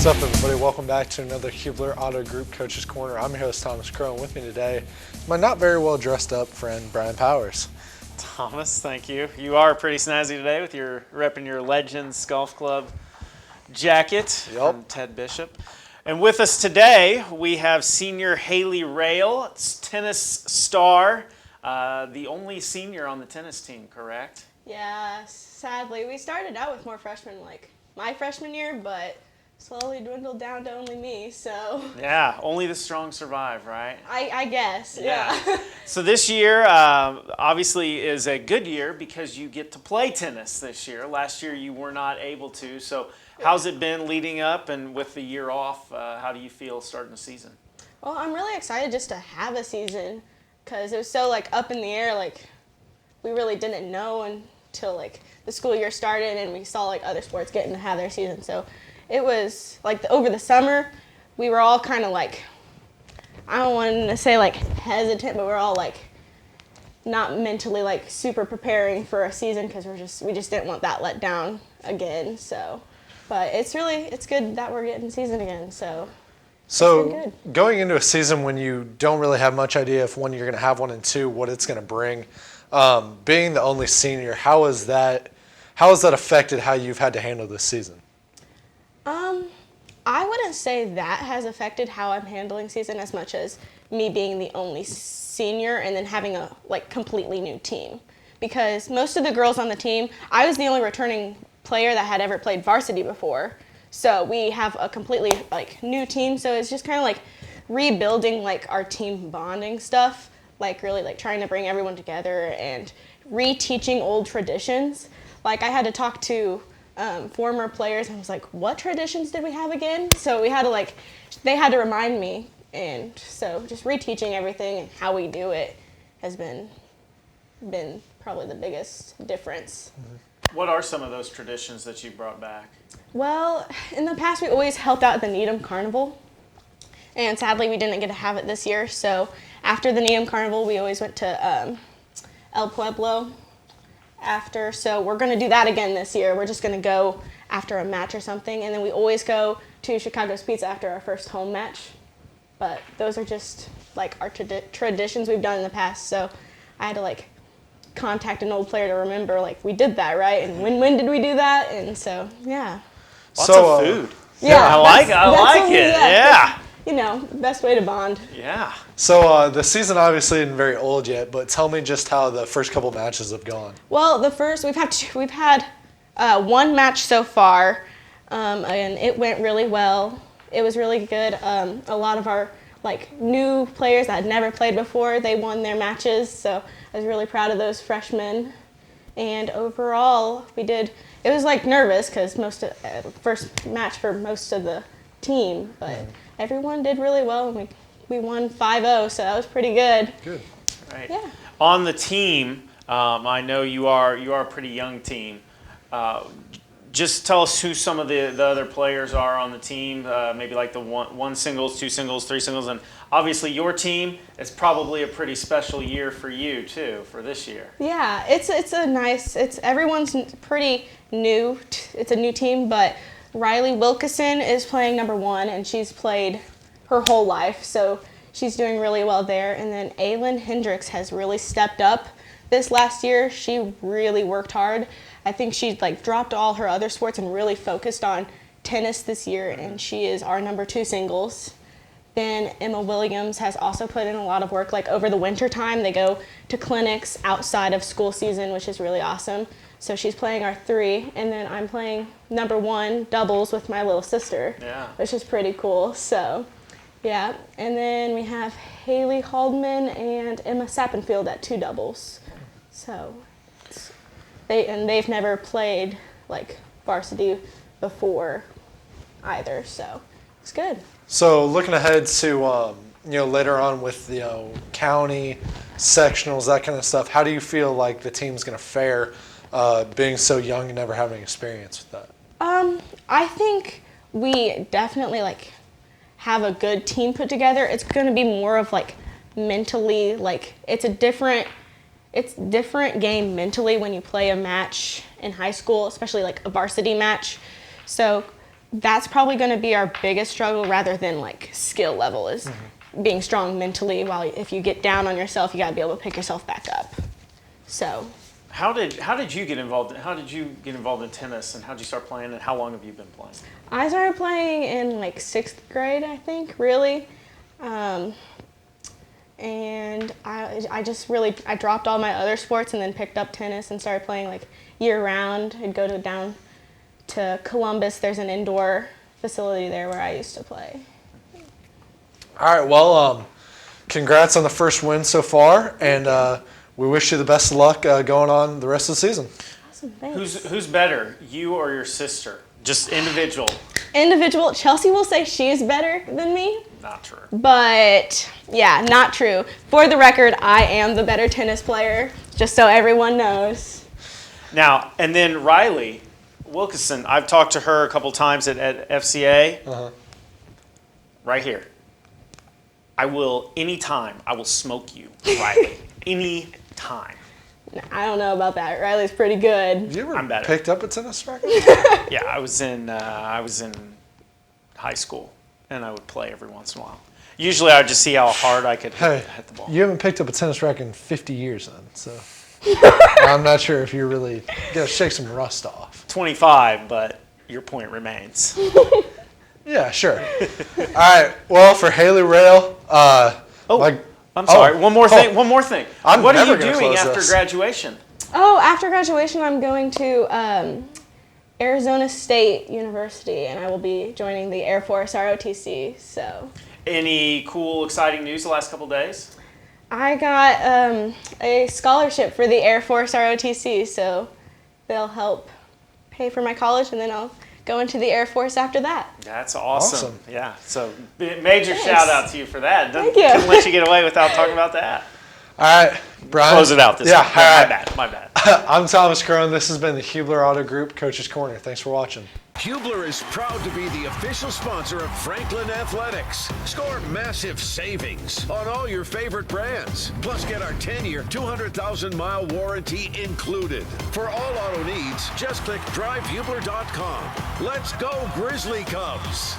What's up, everybody? Welcome back to another Hubler Auto Group Coach's Corner. I'm your host, Thomas Crow, and with me today is my not very well dressed up friend, Brian Powers. Thomas, thank you. You are pretty snazzy today with your repping your Legends Golf Club jacket from Ted Bishop. And with us today, we have senior Haylie Rayl, tennis star, the only senior on the tennis team, correct? Yeah, sadly. We started out with more freshmen like my freshman year, but slowly dwindled down to only me, so. Yeah, only the strong survive, right? I guess, yeah. So this year, obviously, is a good year because you get to play tennis this year. Last year, you were not able to. So how's it been leading up and with the year off? How do you feel starting the season? Well, I'm really excited just to have a season because it was so, up in the air, we really didn't know until, the school year started and we saw, other sports getting to have their season. So it was, over the summer, we were all kind of, I don't want to say, hesitant, but we're all, not mentally, super preparing for a season because we just didn't want that let down again, so. But it's good that we're getting season again, so. So going into a season when you don't really have much idea if, one, you're going to have one, and two, what it's going to bring, being the only senior, how has that affected how you've had to handle this season? I wouldn't say that has affected how I'm handling season as much as me being the only senior and then having a completely new team. Because most of the girls on the team, I was the only returning player that had ever played varsity before. So we have a completely new team. So it's just kind of rebuilding our team bonding stuff, really trying to bring everyone together and reteaching old traditions. I had to talk to former players and I was like, what traditions did we have again? So we had to they had to remind me, and so just reteaching everything and how we do it has been probably the biggest difference. What are some of those traditions that you brought back? Well, in the past we always helped out at the Needham Carnival, and sadly we didn't get to have it this year. So after the Needham Carnival, we always went to El Pueblo after. So we're going to do that again this year. We're just going to go after a match or something, and then we always go to Chicago's Pizza after our first home match. But those are just our traditions we've done in the past. So I had to contact an old player to remember we did that, right? And when did we do that? And so yeah. Lots of food. Yeah, I like it. Yeah. Best way to bond. Yeah. So the season obviously isn't very old yet, but tell me just how the first couple matches have gone. Well, we've had one match so far, and it went really well. It was really good. A lot of our new players that had never played before, they won their matches, so I was really proud of those freshmen. And overall, it was nervous because first match for most of the team, but everyone did really well, and we won 5-0, so that was pretty good. Good. Right. Yeah. On the team, I know you are a pretty young team. Just tell us who some of the other players are on the team, maybe the one singles, two singles, three singles, and obviously your team is probably a pretty special year for you too, for this year. Yeah, everyone's pretty new. It's a new team, but Riley Wilkeson is playing number one, and she's played her whole life, so she's doing really well there. And then Aylin Hendricks has really stepped up this last year. She really worked hard. I think she dropped all her other sports and really focused on tennis this year, and she is our number two singles. Then Emma Williams has also put in a lot of work. Over the winter time, they go to clinics outside of school season, which is really awesome. So she's playing our three, and then I'm playing number one doubles with my little sister, which is pretty cool. So, yeah. And then we have Haley Haldeman and Emma Sappenfield at two doubles. So they've never played varsity before either, so it's good. So looking ahead to later on with county sectionals, that kind of stuff, how do you feel the team's going to fare being so young and never having experience with that? I think we definitely have a good team put together. It's going to be more of mentally it's a different game mentally when you play a match in high school, especially a varsity match. So that's probably going to be our biggest struggle rather than like skill level is being strong mentally. While if you get down on yourself, you got to be able to pick yourself back up. So. How did you get involved? How did you get involved in tennis, and how did you start playing? And how long have you been playing? I started playing in like 6th grade, I think, really. And I dropped all my other sports and then picked up tennis and started playing like year round. I'd go down to Columbus. There's an indoor facility there where I used to play. All right, well, congrats on the first win so far, and we wish you the best of luck going on the rest of the season. Awesome, thanks. Who's better, you or your sister? Just individual. Individual. Chelsea will say she's better than me. Not true. But yeah, not true. For the record, I am the better tennis player, just so everyone knows. Now, and then Haylie Wilkinson, I've talked to her a couple times at FCA. Right here. I will smoke you, Haylie. Anytime. I don't know about that. Riley's pretty good. You ever I'm better. picked up a tennis racket? Yeah, I was in high school, and I would play every once in a while. Usually, I would just see how hard I could hit the ball. You haven't picked up a tennis racket in 50 years then, so I'm not sure if you're really going to shake some rust off. 25, but your point remains. Yeah, sure. All right, well, for Haylie Rayl, I'm sorry. One more thing. What are you gonna doing close after this. graduation? Oh, after graduation, I'm going to Arizona State University, and I will be joining the Air Force ROTC. So. Any cool, exciting news the last couple days? I got a scholarship for the Air Force ROTC, so they'll help pay for my college, and then I'll go into the Air Force after that. That's awesome. Yeah, so major shout out to you for that. Thank you. Couldn't let you get away without talking about that. All right, Brian. Close it out this Yeah, time. all My right. bad. I'm Thomas Crone. This has been the Hubler Auto Group Coach's Corner. Thanks for watching. Hubler is proud to be the official sponsor of Franklin Athletics. Score massive savings on all your favorite brands. Plus, get our 10-year, 200,000-mile warranty included. For all auto needs, just click drivehubler.com. Let's go, Grizzly Cubs!